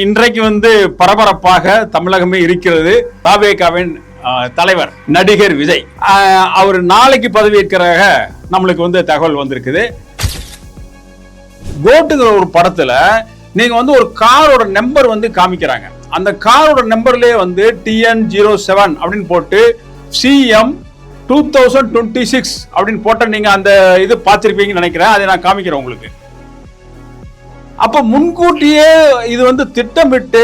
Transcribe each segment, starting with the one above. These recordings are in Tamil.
இன்றைக்கு பரபரப்பாக தமிழகமே இருக்கிறது. தாவேகாவின் தலைவர் நடிகர் விஜய் அவர் நாளைக்கு பதவியேற்கிறதாக நம்மளுக்கு தகவல் வந்திருக்குது. கோட்டுங்கிற ஒரு படத்துல நீங்க ஒரு காரோட நம்பர் காமிக்கிறாங்க. அந்த காரோட நம்பர்லயே TN07 அப்படின்னு போட்டு CM 2026 அப்படின்னு போட்ட நீங்க அந்த இது பார்த்திருப்பீங்கன்னு நினைக்கிறேன். அதை நான் காமிக்கிறேன் உங்களுக்கு. அப்ப முன்கூட்டியே இது திட்டமிட்டு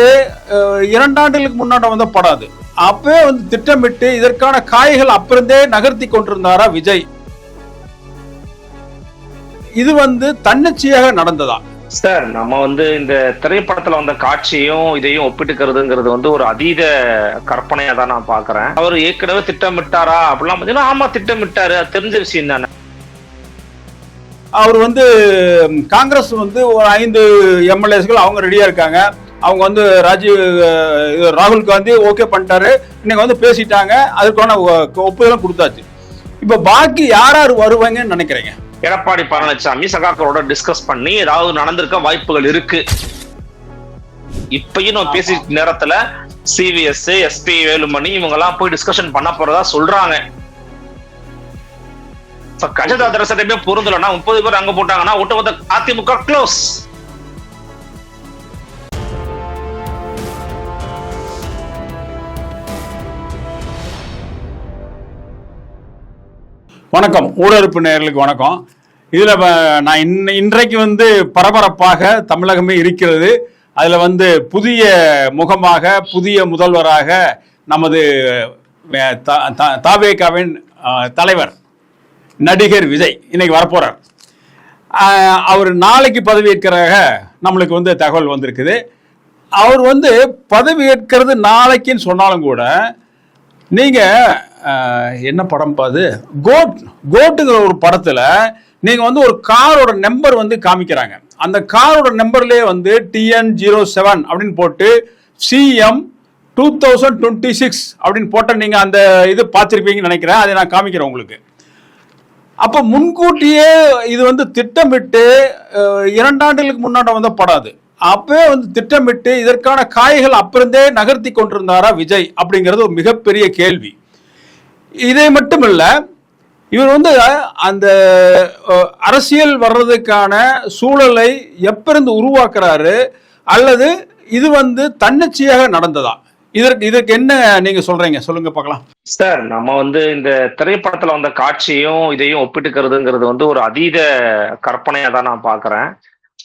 2 ஆண்டுகளுக்கு முன்னாடி படாது. அப்பவே திட்டமிட்டு இதற்கான காய்கள் அப்பிருந்தே நகர்த்தி கொண்டிருந்தாரா விஜய்? இது தன்னிச்சையாக நடந்ததா? சார், நம்ம இந்த திரைப்படத்துல வந்த காட்சியும் இதையும் ஒப்பிட்டுக்கிறதுங்கிறது ஒரு அதீத கற்பனையா தான் நான் பாக்குறேன். அவர் ஏற்கனவே திட்டமிட்டாரா அப்படிலாம் பாத்தீங்கன்னா, ஆமா திட்டமிட்டாரு, அது தெரிஞ்ச விஷயம் தானே. அவர் காங்கிரஸ் ஒரு 5 MLAஸ்கள் அவங்க ரெடியா இருக்காங்க. அவங்க ராகுல் காந்தி ஓகே பண்ணிட்டாரு, இன்னைக்கு பேசிட்டாங்க, அதுக்கான ஒப்புதலும் கொடுத்தாச்சு. இப்ப பாக்கி யார் வருவாங்கன்னு நினைக்கிறீங்க? எடப்பாடி பழனிசாமி சகாக்களோட டிஸ்கஸ் பண்ணி ஏதாவது நடந்திருக்க வாய்ப்புகள் இருக்கு. இப்பயும் நம்ம பேசி நேரத்துல CVS, SP வேலுமணி இவங்க எல்லாம் போய் டிஸ்கஷன் பண்ண போறதா சொல்றாங்க. கஜதாதரசமே பொருந்தலன்னா 30 பேர் அங்க போட்டாங்கன்னா ஒட்டுமொத்த அதிமுக க்ளோஸ். வணக்கம், ஊடறுப்பு நேயர்களுக்கு வணக்கம். இதுல நான் இன்றைக்கு பரபரப்பாக தமிழகமே இருக்கிறது. அதுல புதிய முகமாக, புதிய முதல்வராக நமது தாவேகாவின் தலைவர் நடிகர் விஜய் இன்னைக்கு வரப்போறார். அவர் நாளைக்கு பதவியேற்கிறதாக நம்மளுக்கு தகவல் வந்திருக்குது. அவர் பதவியேற்கிறது நாளைக்குன்னு சொன்னாலும் கூட, நீங்க என்ன படம் பாது கோட்டுங்கிற ஒரு படத்துல நீங்க ஒரு காரோட நம்பர் காமிக்கிறாங்க. அந்த காரோட நம்பர்லயே TN07 அப்படின்னு போட்டு CM 2026 அப்படின்னு போட்ட நீங்க அந்த இது பார்த்திருப்பீங்கன்னு நினைக்கிறேன். அதை நான் காமிக்கிறேன் உங்களுக்கு. அப்ப முன்கூட்டியே இது திட்டமிட்டு 2 ஆண்டுகளுக்கு முன்னாடி படாது. அப்பவே திட்டமிட்டு இதற்கான காய்கள் அப்பிருந்தே நகர்த்தி கொண்டிருந்தாரா விஜய் அப்படிங்கிறது ஒரு மிகப்பெரிய கேள்வி. இதை மட்டும் இல்ல, இவர் அந்த அரசியல் வர்றதுக்கான சூழலை எப்பிருந்து உருவாக்குறாரு, அல்லது இது தன்னிச்சையாக நடந்ததா? இதற்கு என்ன நீங்க சொல்றீங்க? சொல்லுங்க பார்க்கலாம். சார், நம்ம இந்த திரைப்படத்துல வந்த காட்சியும் இதையும் ஒப்பிட்டுக்கிறதுங்கிறது ஒரு அதீத கற்பனையா தான் நான் பாக்குறேன்.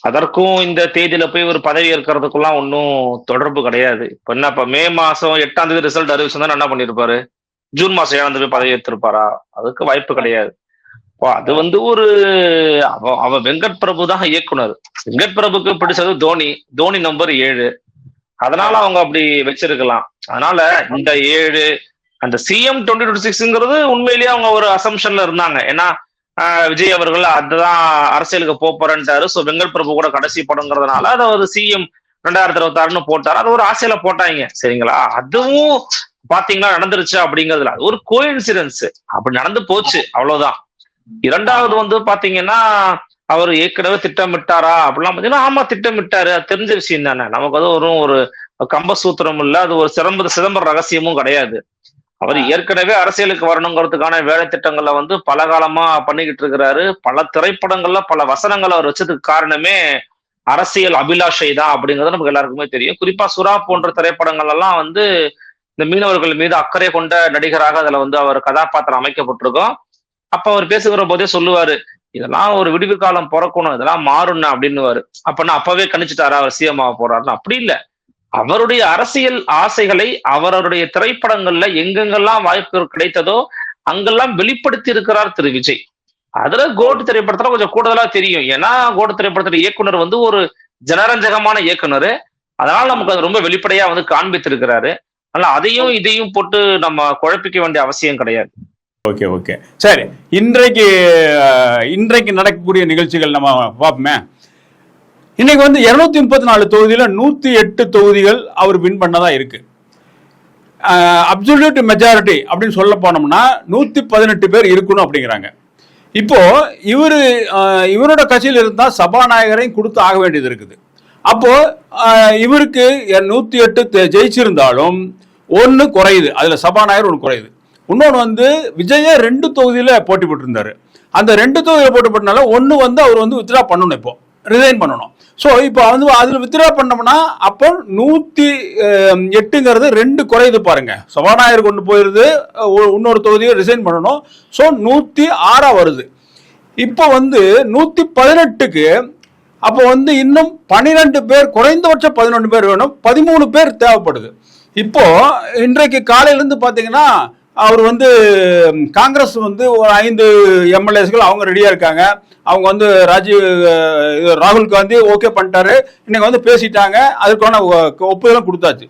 அதற்கும் இந்த தேதியில போய் ஒரு பதவி ஏற்கிறதுக்குலாம் ஒன்றும் தொடர்பு கிடையாது. இப்ப மே மாசம் 8ஆம் தேதி ரிசல்ட் அறிவிச்சிருந்தா என்ன பண்ணிருப்பாரு? ஜூன் மாசம் 7ஆம் தேதி பதவி ஏற்றிருப்பாரா? அதுக்கு வாய்ப்பு கிடையாது. அது ஒரு அவ வெங்கட் பிரபு தான் இயக்குனர். வெங்கட் பிரபுக்கு பிடிச்சது தோனி நம்பர் 7, அதனால அவங்க அப்படி வச்சிருக்கலாம். அதனால இந்த 7 அந்த CM 2026ங்கிறது உண்மையிலேயே அவங்க ஒரு அசம்ஷன்ல இருந்தாங்க. ஏன்னா விஜய் அவர்கள் அதுதான் அரசியலுக்கு போறேன்ட்டாரு. ஸோ வெங்கட் பிரபு கூட கடைசி படங்கிறதுனால அதை ஒரு CM 2026ன்னு போட்டாரு. அது ஒரு ஆசையில போட்டாங்க, சரிங்களா? அதுவும் பாத்தீங்கன்னா நடந்துருச்சு அப்படிங்கிறதுல அது ஒரு கோஇன்சிடென்ஸ், அப்படி நடந்து போச்சு, அவ்வளவுதான். இரண்டாவது பாத்தீங்கன்னா, அவர் ஏற்கனவே திட்டமிட்டாரா அப்படிலாம் பாத்தீங்கன்னா, ஆமா திட்டமிட்டாரு, அது தெரிஞ்ச விஷயம் தானே. நமக்கு அது ஒரு கம்பசூத்திரம் இல்ல, அது ஒரு சிதம்பர ரகசியமும் கிடையாது. அவர் ஏற்கனவே அரசியலுக்கு வரணுங்கிறதுக்கான வேலை திட்டங்கள்ல பல காலமா பண்ணிக்கிட்டு இருக்கிறாரு. பல திரைப்படங்கள்ல பல வசனங்கள் அவர் வச்சதுக்கு காரணமே அரசியல் அபிலாஷை தான் அப்படிங்கிறது நமக்கு எல்லாருக்குமே தெரியும். குறிப்பா சுறா போன்ற திரைப்படங்கள் எல்லாம் இந்த மீனவர்கள் மீது அக்கறை கொண்ட நடிகராக அதுல அவர் கதாபாத்திரம் அமைக்கப்பட்டிருக்கோம். அப்ப அவர் பேசுகிற போதே சொல்லுவாரு, இதெல்லாம் ஒரு விடிவு காலம் பிறக்கணும், இதெல்லாம் மாறும்னா அப்படின்னுவாரு. அப்பன்னா அப்பவே கணிச்சுட்டாரா அவர் CM ஆக போறாருன்னு? அப்படி இல்லை. அவருடைய அரசியல் ஆசைகளை அவருடைய திரைப்படங்கள்ல எங்கெங்கெல்லாம் வாய்ப்பு கிடைத்ததோ அங்கெல்லாம் வெளிப்படுத்தி இருக்கிறார் திரு விஜய். அதுல கோட்டு திரைப்படத்துல கொஞ்சம் கூடுதலா தெரியும். ஏன்னா கோட்டு திரைப்படத்துல இயக்குனர் ஒரு ஜனரஞ்சகமான இயக்குனர். அதனால நமக்கு அது ரொம்ப வெளிப்படையா காண்பித்திருக்கிறாரு. அதனால அதையும் இதையும் போட்டு நம்ம குழப்பிக்க வேண்டிய அவசியம் கிடையாது. ஓகே ஓகே சரி, இன்றைக்கு நடக்கக்கூடிய நிகழ்ச்சிகள் நம்ம பார்ப்போமே. இன்னைக்கு 234 தொகுதியில 108 தொகுதிகள் அவர் வின் பண்ணதா இருக்கு. அப்சல்யூட் மெஜாரிட்டி அப்படின்னு சொல்ல போனோம்னா 118 பேர் இருக்கணும் அப்படிங்கிறாங்க. இப்போ இவரோட கட்சியில் இருந்தா சபாநாயகரையும் கொடுத்து ஆக வேண்டியது இருக்குது. அப்போ இவருக்கு 108 ஜெயிச்சிருந்தாலும் ஒன்று குறையுது, அதுல சபாநாயகர் ஒன்று குறையுது. இன்னொன்று வந்து விஜய 2 தொகுதியில போட்டி போட்டிருந்தாரு. அந்த 2 தொகுதியில போட்டி போட்டனால ஒன்று வந்து அவர் வந்து வித்ட்ரா பண்ணணும், இப்போ ரிசைன் பண்ணணும். ஸோ இப்போ வந்து அதில் வித்ட்ரா பண்ணோம்னா அப்போ 108ங்கிறது 2 குறையுது பாருங்க. சபாநாயகர் கொண்டு போயிருது, இன்னொரு தொகுதியை ரிசைன் பண்ணணும். ஸோ 106 வருது. இப்போ வந்து 118க்கு அப்போ வந்து இன்னும் 12 பேர், குறைந்தபட்சம் 11 பேர் வேணும், 13 பேர் தேவைப்படுது. இப்போ இன்றைக்கு காலையிலேருந்து பார்த்தீங்கன்னா அவர் வந்து காங்கிரஸ் வந்து ஒரு 5 எம்எல்ஏஸ்கள் அவங்க ரெடியா இருக்காங்க. அவங்க வந்து ராகுல் காந்தி ஓகே பண்ணிட்டாரு, இன்னைக்கு வந்து பேசிட்டாங்க, அதுக்கான ஒப்புதலும் கொடுத்தாச்சு.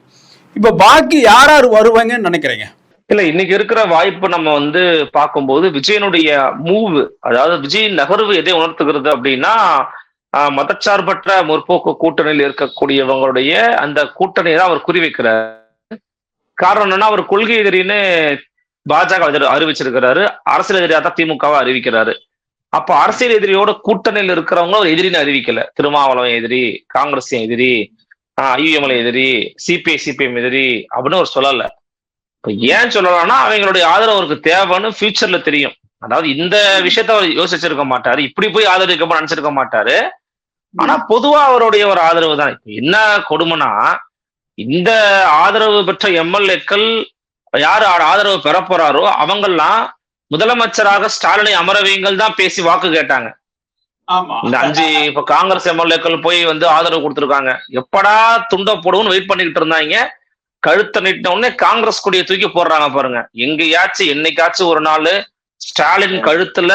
இப்ப பாக்கி யார் யார் வருவாங்கன்னு நினைக்கிறீங்க? இல்ல, இன்னைக்கு இருக்கிற வாய்ப்பு நம்ம வந்து பார்க்கும்போது விஜயனுடைய மூவ், அதாவது விஜயின் நகர்வு எதை உணர்த்துகிறது அப்படின்னா, மதச்சார்பற்ற முற்போக்கு கூட்டணியில் இருக்கக்கூடியவங்களுடைய அந்த கூட்டணியை தான் அவர் குறிவைக்கிறார். காரணம் என்னன்னா, அவர் கொள்கை எதிரின்னு பாஜக அறிவிச்சிருக்கிறாரு, அரசியல் எதிரியா தான் திமுகவை அறிவிக்கிறாரு. அப்ப அரசியல் எதிரியோட கூட்டணியில் இருக்கிறவங்க ஒரு எதிரின்னு அறிவிக்கல. திருமாவளவன் எதிரி, காங்கிரஸ் எதிரி, ஐயுஎம்எல் எதிரி, சிபிஎம் எதிரி அப்படின்னு அவர் சொல்லல. ஏன் சொல்லலாம்னா, அவங்களுடைய ஆதரவு அவருக்கு தேவைன்னு ஃபியூச்சர்ல தெரியும். அதாவது இந்த விஷயத்த அவர் யோசிச்சிருக்க மாட்டாரு, இப்படி போய் ஆதரவு நினைச்சிருக்க மாட்டாரு. ஆனா பொதுவா அவருடைய ஒரு ஆதரவு தான். என்ன கொடுமைனா, இந்த ஆதரவு பெற்ற எம்எல்ஏக்கள் யாரு ஆதரவு பெற போறாரோ அவங்கெல்லாம் முதலமைச்சராக ஸ்டாலினை அமரவைங்கள் தான் பேசி வாக்கு கேட்டாங்க. இந்த 5 இப்ப காங்கிரஸ் எம்எல்ஏக்கள் போய் வந்து ஆதரவு கொடுத்திருக்காங்க. எப்படா துண்ட போடுவோம்னு வெயிட் பண்ணிக்கிட்டு இருந்தாங்க. கழுத்தை நீட்டின உடனே காங்கிரஸ் கொடியை தூக்கி போடுறாங்க பாருங்க. எங்கேயாச்சும் என்னைக்காச்சும் ஒரு நாள் ஸ்டாலின் கழுத்துல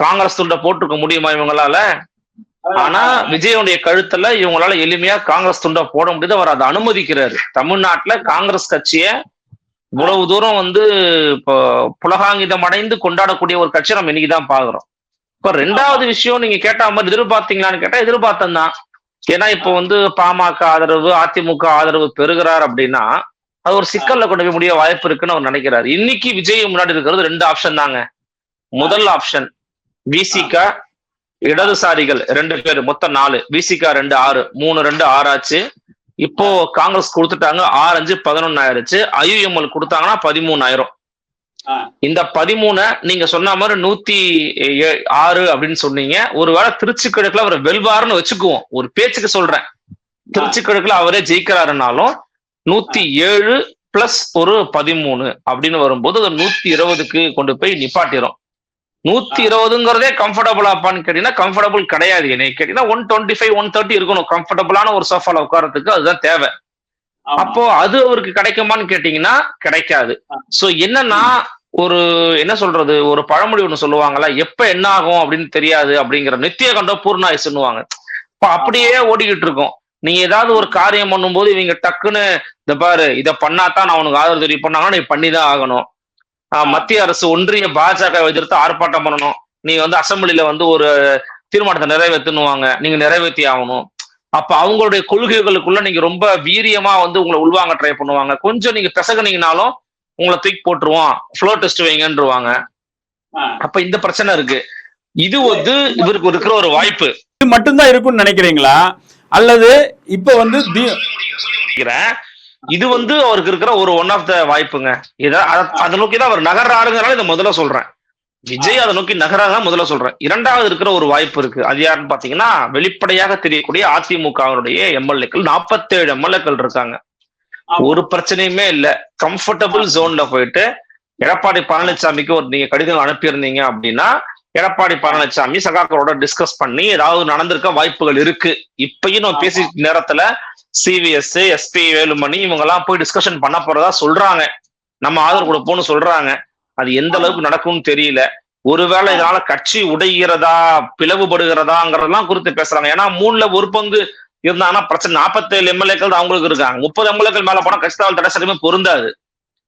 காங்கிரஸ் துண்டை போட்டுருக்க முடியுமா இவங்களால? ஆனா விஜயனுடைய கழுத்துல இவங்களால எளிமையா காங்கிரஸ் துண்டை போட முடியுது. அவர் அதை அனுமதிக்கிறாரு. தமிழ்நாட்டுல காங்கிரஸ் கட்சியை இவ்வளவு தூரம் வந்து இப்போ புலகாங்கிதம் அடைந்து கொண்டாடக்கூடிய ஒரு கட்சியை நம்ம இன்னைக்குதான் பாக்குறோம். இப்ப 2வது விஷயம், நீங்க கேட்ட மாதிரி எதிர்பார்த்தீங்களான்னு கேட்டா எதிர்பார்த்தேன் தான். ஏன்னா இப்போ வந்து பாமக ஆதரவு, அதிமுக ஆதரவு பெறுகிறார் அப்படின்னா அது ஒரு சிக்கல்ல கொண்டு போய் முடிய வாய்ப்பு இருக்குன்னு அவர் நினைக்கிறாரு. இன்னைக்கு விஜய் முன்னாடி இருக்கிறது 2 ஆப்ஷன் தாங்க. முதல் ஆப்ஷன் விசிக, இடதுசாரிகள் 2 பேர், மொத்தம் 4, விசிக 2 6, 3 2 6 ஆச்சு. இப்போ காங்கிரஸ் கொடுத்துட்டாங்க, 6 5 11 ஆயிருச்சு. ஐயுஎம்எல் கொடுத்தாங்கன்னா 13,000. இந்த 13 நீங்க சொன்ன மாதிரி 106 அப்படின்னு சொன்னீங்க. ஒருவேளை திருச்சி கிழக்குல அவர் வெல்வாருன்னு வச்சுக்குவோம், ஒரு பேச்சுக்கு சொல்றேன். திருச்சி கிழக்குல அவரே ஜெயிக்கிறாருனாலும் 107 பிளஸ் ஒரு 13 அப்படின்னு வரும்போது 120க்கு கொண்டு போய் நிப்பாட்டிரும். 120ங்கிறதே கம்ஃபர்டபுளாப்பான்னு கேட்டீங்கன்னா கம்ஃபர்டபுள் கிடையாது. என்னை கேட்டீங்கன்னா 125 130 இருக்கணும் கம்ஃபர்டபுளான ஒரு சோஃபால உட்காரத்துக்கு. அதுதான் தேவை. அப்போ அது அவருக்கு கிடைக்குமான்னு கேட்டீங்கன்னா கிடைக்காது. சோ என்னன்னா, ஒரு என்ன சொல்றது, ஒரு பழமொழி ஒண்ணு சொல்லுவாங்கல்ல, எப்ப என்ன ஆகும் அப்படின்னு தெரியாது அப்படிங்கிற, நித்திய கண்டோ பூர்ணாயுசுன்னுவாங்க. இப்ப அப்படியே ஓடிக்கிட்டு இருக்கோம். நீங்க ஏதாவது ஒரு காரியம் பண்ணும்போது இவங்க டக்குன்னு இந்த பாரு இதை பண்ணாதான் நான் உனக்கு ஆதரவு தெரிவி பண்ணாங்கன்னா நீ பண்ணிதான் ஆகணும். மத்திய அரசு ஒன்றிய பாஜக எதிர்த்து ஆர்ப்பாட்டம் பண்ணணும், நீ வந்து அசம்பிளில வந்து ஒரு தீர்மானத்தை நிறைவேற்றணுவாங்க, நீங்க நிறைவேற்றி ஆகணும். அப்ப அவங்களுடைய கொள்கைகளுக்குள்ள நீங்க ரொம்ப வீரியமா வந்து உங்களை உள்வாங்க ட்ரை பண்ணுவாங்க. கொஞ்சம் நீங்க பிசகுனீங்கனாலும் உங்களை தூக்கி போட்டுருவோம், ஃப்ளோ டெஸ்ட் வைங்கன்றுவாங்க. அப்ப இந்த பிரச்சனை இருக்கு. இது வந்து இவருக்கு இருக்கிற ஒரு வாய்ப்பு. இது மட்டும்தான் இருக்கும்னு நினைக்கிறீங்களா, அல்லது இப்ப வந்து இது வந்து அவருக்கு இருக்கிற ஒரு ஒன் ஆஃப் த வாய்ப்புங்க. அதை நோக்கிதான் அவர் நகர்றாருங்கிறனால இதை முதல்ல சொல்றேன். விஜய் அதை நோக்கி நகராக முதல்ல சொல்றேன். 2வது இருக்கிற ஒரு வாய்ப்பு இருக்கு. அது யாருன்னு பாத்தீங்கன்னா, வெளிப்படையாக தெரியக்கூடிய அதிமுகவுடைய எம்எல்ஏக்கள் 47 எம்எல்ஏக்கள் இருக்காங்க. ஒரு பிரச்சனையுமே இல்ல, கம்ஃபர்டபுள் ஜோன்ல போயிட்டு எடப்பாடி பழனிசாமிக்கு ஒரு நீங்க கடிதம் அனுப்பியிருந்தீங்க அப்படின்னா எடப்பாடி பழனிசாமி சகாக்களோட டிஸ்கஸ் பண்ணி ஏதாவது நடந்திருக்க வாய்ப்புகள் இருக்கு. இப்பயும் நம்ம பேசி நேரத்துல சிவிஎஸ், எஸ்பி வேலுமணி இவங்க எல்லாம் போய் டிஸ்கஷன் பண்ண போறதா சொல்றாங்க, நம்ம ஆதரவு கொடுப்போம்னு சொல்றாங்க. அது எந்த அளவுக்கு நடக்கும்னு தெரியல. ஒருவேளை இதனால கட்சி உடைகிறதா, பிளவுபடுகிறதாங்கிறதெல்லாம் குறித்து பேசுறாங்க. ஏன்னா 3ல ஒரு பங்கு இருந்தாங்கன்னா பிரச்சனை. 47 எம்எல்ஏக்கள் அவங்களுக்கு இருக்காங்க. 30 எம்எல்ஏக்கள் மேல போனா கட்சித்தாவல் தடை சட்டமே பொருந்தாது.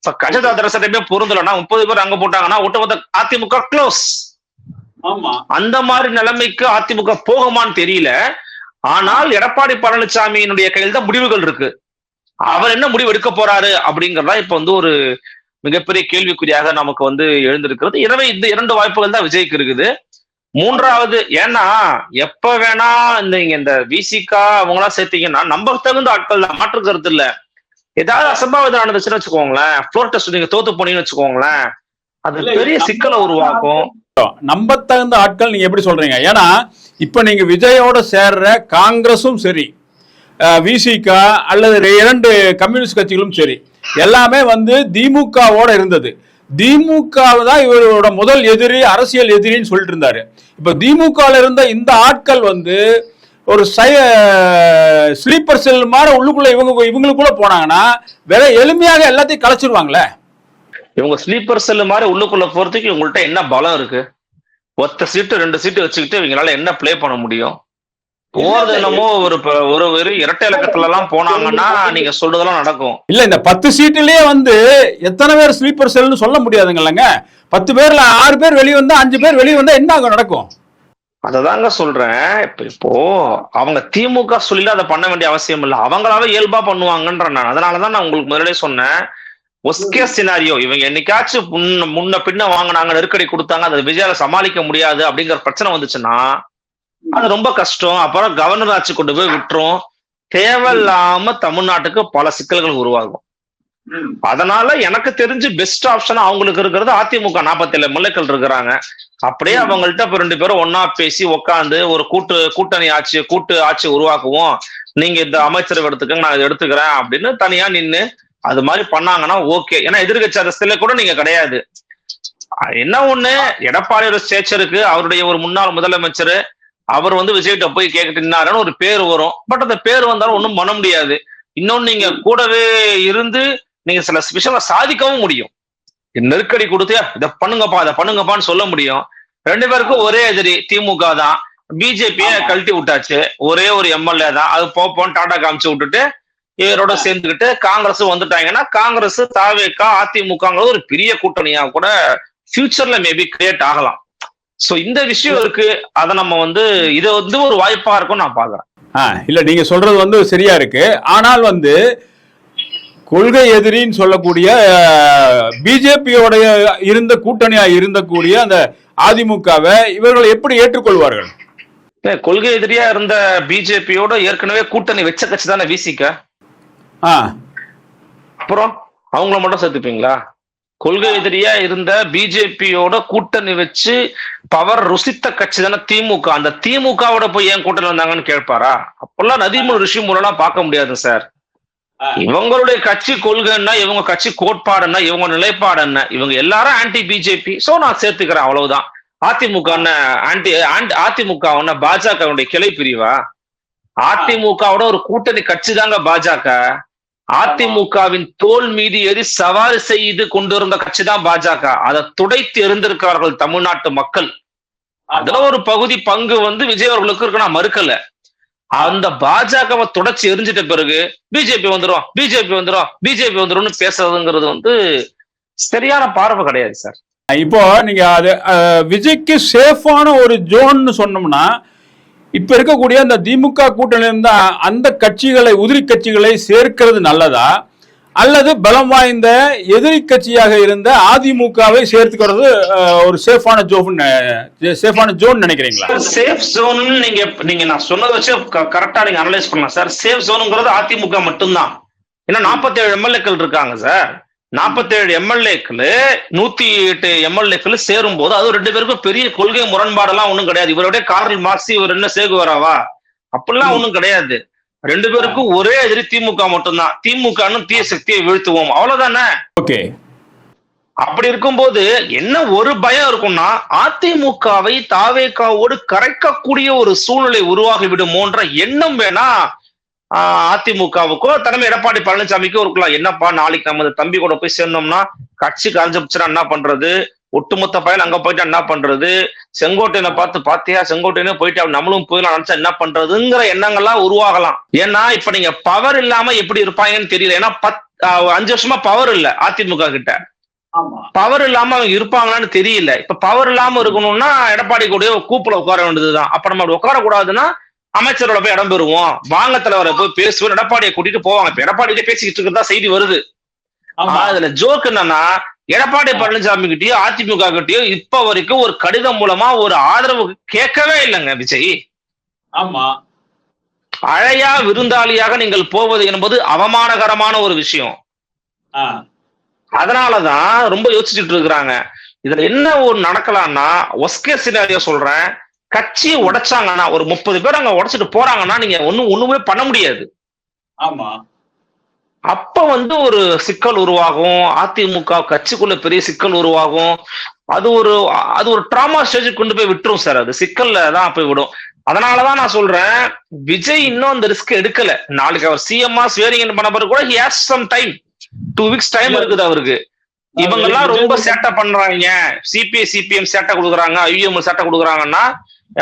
இப்ப கட்சித்தாவல் தடை சட்டமே பொருந்தலைன்னா 30 பேர் அங்க போட்டாங்கன்னா ஒட்டுமொத்த அதிமுக க்ளோஸ். அந்த மாதிரி நிலைமைக்கு அதிமுக போகுமான்னு தெரியல. ஆனால் எடப்பாடி பழனிசாமியினுடைய கையில் தான் முடிவுகள் இருக்கு. அவர் என்ன முடிவு எடுக்க போறாரு அப்படிங்கறதா இப்ப வந்து ஒரு மிகப்பெரிய கேள்விக்குறியாக நமக்கு வந்து எழுந்திருக்கிறது. எனவே இந்த 2 வாய்ப்புகள் தான் விஜய்க்கு இருக்குது. மூன்றாவது, ஏன்னா எப்ப வேணா இந்த விசிகா அவங்களாம் சேர்த்தீங்கன்னா நம்ம தகுந்த ஆட்கள் தான், மாற்று கருத்து இல்ல. ஏதாவது அசம்பாவிதம் நடந்துச்சுன்னு வச்சுக்கோங்களேன், ஃப்ளோர் டெஸ்ட் நீங்க தோத்து போனீங்கன்னு வச்சுக்கோங்களேன், அது பெரிய சிக்கலை உருவாக்கும். நம்ப தகுந்த ஆட்கள் நீங்க எப்படி சொல்றீங்க? ஏன்னா இப்ப நீங்க விஜயோட சேர்ற காங்கிரஸும் சரி, விசிகா அல்லது 2 கம்யூனிஸ்ட் கட்சிகளும் சரி, எல்லாமே வந்து திமுகவோட இருந்தது. திமுக தான் இவரோட முதல் எதிரி, அரசியல் எதிரின்னு சொல்லிட்டு இருந்தாரு. இப்ப திமுகல இருந்த இந்த ஆட்கள் வந்து ஒரு ஸ்லீப்பர் செல் மாதிரி உள்ளுக்குள்ள இவங்களுக்குள்ள போனாங்கன்னா வேற எளிமையாக எல்லாத்தையும் கலைச்சிருவாங்களே. இவங்க ஸ்லீப்பர் செல் மாதிரி உள்ளுக்குள்ள போறதுக்கு இவங்கள்ட்ட என்ன பலம் இருக்கு? ஒத்த சீட்டு 2 சீட்டு வச்சுக்கிட்டு இவங்களால என்ன பிளே பண்ண முடியும்? போறது என்னமோ ஒரு இரட்டை இலக்கத்துல எல்லாம் போனாங்கன்னா நீங்க சொல்றதெல்லாம் நடக்கும். இல்ல, இந்த 10 சீட்டுலயே வந்து எத்தனை பேர் ஸ்லீப்பர் செல்னு சொல்ல முடியாதுங்கல்லங்க. 10 பேர்ல 6 பேர் வெளியே வந்தா 5 பேர் வெளியே வந்தா என்ன நடக்கும்? அததாங்க சொல்றேன். இப்போ அவங்க திமுக சொல்லில அதை பண்ண வேண்டிய அவசியம் இல்லை, அவங்களாவே இயல்பா பண்ணுவாங்கன்ற நான். அதனாலதான் நான் உங்களுக்கு முன்னாடியே சொன்னேன், ஒஸ்கே சினாரியோ இவங்க என்னைக்காச்சும் முன்ன பின்ன வாங்கினாங்க, நெருக்கடி கொடுத்தாங்க, அதை விஜயால சமாளிக்க முடியாது அப்படிங்கிற பிரச்சனை வந்துச்சுன்னா அது ரொம்ப கஷ்டம். அப்புறம் கவர்னர் ஆட்சி கொண்டு போய் விட்டுரும், தேவையில்லாம தமிழ்நாட்டுக்கு பல சிக்கல்கள் உருவாகும். அதனால எனக்கு தெரிஞ்சு பெஸ்ட் ஆப்ஷன் அவங்களுக்கு இருக்கிறது அதிமுக 47 எம்எல்ஏக்கள் இருக்கிறாங்க. அப்படியே அவங்கள்ட்ட இப்ப 2 பேரும் ஒன்னா பேசி உட்காந்து ஒரு கூட்டணி கூட்டு ஆட்சி உருவாக்குவோம், நீங்க இந்த அமைச்சரவை எடுத்துக்கங்க, நான் இதை எடுத்துக்கிறேன் அப்படின்னு தனியா நின்று அது மாதிரி பண்ணாங்கன்னா ஓகே. ஏன்னா எதிர்கட்சி அரசியல கூட நீங்க கிடையாது. என்ன ஒண்ணு, எடப்பாடியோட ஸ்டேச்சருக்கு அவருடைய ஒரு முன்னாள் முதலமைச்சர் அவர் வந்து விஜய்கிட்ட போய் கேட்டுனாருன்னு ஒரு பேர் வரும். பட் அந்த பேர் வந்தாலும் ஒன்றும் பண்ண முடியாது. இன்னொன்னு, நீங்க கூடவே இருந்து நீங்க சில விஷயங்களை சாதிக்கவும் முடியும். நெருக்கடி கொடுத்து இதை பண்ணுங்கப்பா அதை பண்ணுங்கப்பான்னு சொல்ல முடியும். 2 பேருக்கும் ஒரே எதிரி திமுக தான். பிஜேபியை கழட்டி விட்டாச்சு, ஒரே ஒரு எம்எல்ஏ தான், அது போப்போன்னு டாடா காமிச்சு விட்டுட்டு இவரோட சேர்ந்துக்கிட்டு காங்கிரஸ் வந்துட்டாங்கன்னா காங்கிரஸ் தாவேகா அதிமுகங்கிறது ஒரு பெரிய கூட்டணியா கூட ஃபியூச்சர்ல மேபி கிரியேட் ஆகலாம். சோ இந்த விஷயம் இருக்கு, அதை நம்ம வந்து இதை வந்து ஒரு வாய்ப்பா இருக்கும் நான் பாக்குறேன். இல்ல, நீங்க சொல்றது வந்து சரியா இருக்கு. ஆனால் வந்து கொள்கை எதிரின்னு சொல்லக்கூடிய பிஜேபியோட இருந்த கூட்டணியா இருந்தக்கூடிய அந்த அதிமுகவை இவர்கள் எப்படி ஏற்றுக்கொள்வார்கள்? கொள்கை எதிரியா இருந்த பிஜேபியோட ஏற்கனவே கூட்டணி வச்ச கட்சி தானே விசிக. அப்புறம் அவங்கள மட்டும் சேர்த்துப்பீங்களா? கொள்கை எதிரியா இருந்த பிஜேபியோட கூட்டணி வச்சு பவர் ருசித்த கட்சி தானே திமுக. அந்த திமுகவோட போய் ஏன் கூட்டணி வந்தாங்கன்னு கேட்பாரா? அப்பெல்லாம் நதிமுல் ரிஷி மூலம் பார்க்க முடியாது சார். இவங்களுடைய கட்சி கொள்கைன்னா, இவங்க கட்சி கோட்பாடுன்னா, இவங்க நிலைப்பாடு என்ன, இவங்க எல்லாரும் ஆன்டி பிஜேபி. சோ நான் சேர்த்துக்கிறேன், அவ்வளவுதான். அதிமுக அதிமுக பாஜகவுடைய கிளை பிரிவா? அதிமுகவோட ஒரு கூட்டணி கட்சி தாங்க பாஜக. அதிமுகவின் தோல் மீது ஏறி சவாரி செய்து கொண்டிருந்த கட்சி தான் பாஜக. அதை துடைத்து எறிந்திருக்கிறார்கள் தமிழ்நாட்டு மக்கள். அதுல ஒரு பங்கு வந்து விஜய் அவர்களுக்கு இருக்கு, நான் மறுக்கல. அந்த பாஜகவை தொடர்ச்சி எரிஞ்சிட்ட பிறகு பிஜேபி வந்துடும் பிஜேபி வந்துடும் பிஜேபி வந்துடும் பேசுறதுங்கிறது வந்து சரியான பார்வை கிடையாது சார். இப்போ நீங்க அது விஜய்க்கு சேஃபான ஒரு ஜோன் சொன்னோம்னா, இப்ப இருக்கக்கூடிய அந்த திமுக கூட்டணி இருந்தா அந்த கட்சிகளை, உதிரி கட்சிகளை சேர்க்கிறது நல்லதா, அல்லது பலம் வாய்ந்த எதிரி கட்சியாக இருந்த அதிமுகவை சேர்த்துக்கிறது ஒரு சேஃபான ஜோன் நினைக்கிறீங்களா? சேஃப் ஜோன் நீங்க நான் சொன்னதை வச்சு கரெக்டா நீங்க அனலைஸ் பண்ணலாம் சார். சேஃப் ஜோனுங்கிறது அதிமுக மட்டும்தான். ஏன்னா 47 எம்எல்ஏக்கள் இருக்காங்க சார். 47 எம்எல்ஏக்கள் 108 எம்எல்ஏக்கள் சேரும் போது அது 2 பேருக்கும் பெரிய கொள்கை முரண்பாடெல்லாம் ஒண்ணும் கிடையாது. இவருடைய கார்ல் மார்க்ஸ் இவர் என்ன சேகுவராவா அப்படிலாம் ஒண்ணும் கிடையாது. 2 பேருக்கும் ஒரே எதிரி திமுக மட்டும்தான். திமுக தீய சக்தியை வீழ்த்துவோம், அவ்வளவுதானே. ஓகே. அப்படி இருக்கும்போது என்ன ஒரு பயம் இருக்கும்னா, அதிமுகவை தாவேகாவோடு கரைக்கக்கூடிய ஒரு சூழ்நிலை உருவாகி விடுமோன்ற எண்ணம் வேணா அதிமுகவுக்கோ தலைமை எடப்பாடி பழனிசாமிக்கோ இருக்கலாம். என்னப்பா நாளைக்கு நம்ம தம்பி கூட போய் சேர்ந்தோம்னா கட்சி கரைஞ்சிச்சுன்னா என்ன பண்றது, ஒட்டுமொத்த பயன் அங்க போயிட்டு என்ன பண்றது, செங்கோட்டையனை பாத்தியா செங்கோட்டையனே போயிட்டு நம்மளும் போயிடலாம் நினைச்சா என்ன பண்றதுங்கிற எண்ணங்கள்லாம் உருவாகலாம். ஏன்னா இப்ப நீங்க பவர் இல்லாம எப்படி இருப்பாங்கன்னு தெரியல. ஏன்னா 5 வருஷமா பவர் இல்ல அதிமுக கிட்ட. பவர் இல்லாம அவங்க இருப்பாங்களான்னு தெரியல. இப்ப பவர் இல்லாம இருக்கணும்னா எடப்பாடி கூட கூப்புல உட்கார வேண்டியதுதான். அப்ப நம்ம உட்கார கூடாதுன்னா அமைச்சரோட போய் இடம் பெறுவோம், வாங்க தலைவரை போய் பேசுவோம், எடப்பாடியை கூட்டிட்டு போவாங்க. இப்ப எடப்பாடியிலே பேசிக்கிட்டு இருக்கிறதா செய்தி வருது. அதுல ஜோக் என்னன்னா, எடப்பாடி பழனிசாமி கிட்டயோ அதிமுக கிட்டயோ இப்ப வரைக்கும் ஒரு கடிதம் மூலமா ஒரு ஆதரவு கேட்கவே இல்லைங்க விஜய். ஆமா, அழையா விருந்தாளியாக நீங்கள் போவது என்பது அவமானகரமான ஒரு விஷயம். அதனாலதான் ரொம்ப யோசிச்சுட்டு இருக்கிறாங்க. இதுல என்ன ஒரு நடக்கலாம்னா, ஒஸ்கே சினாரியோ சொல்றேன், கட்சியை உடைச்சாங்கன்னா ஒரு 30 பேர் அங்க உடைச்சிட்டு போறாங்கன்னா நீங்க ஒண்ணுமே பண்ண முடியாது. ஆமா, அப்ப ஒரு சிக்கல் உருவாகும். அதிமுக கட்சிக்குள்ள பெரிய சிக்கல் உருவாகும். அது ஒரு டிராமா ஸ்டேஜுக்கு கொண்டு போய் விட்டுரும் சார். அது சிக்கல்ல தான் போய் விடும். அதனாலதான் நான் சொல்றேன், விஜய் இன்னும் அந்த ரிஸ்க் எடுக்கல. நாளைக்கு அவர் சிஎம்ஆ ஸ்வேரிங் பண்ண பிறகு கூட he has some time, 2 weeks time இருக்குது அவருக்கு. இவங்க எல்லாம் ரொம்ப சேட்டை பண்றாங்க, சிபிஐ சிபிஎம் சேட்டை கொடுக்குறாங்க, ஐஎம் சேட்டை கொடுக்குறாங்கன்னா,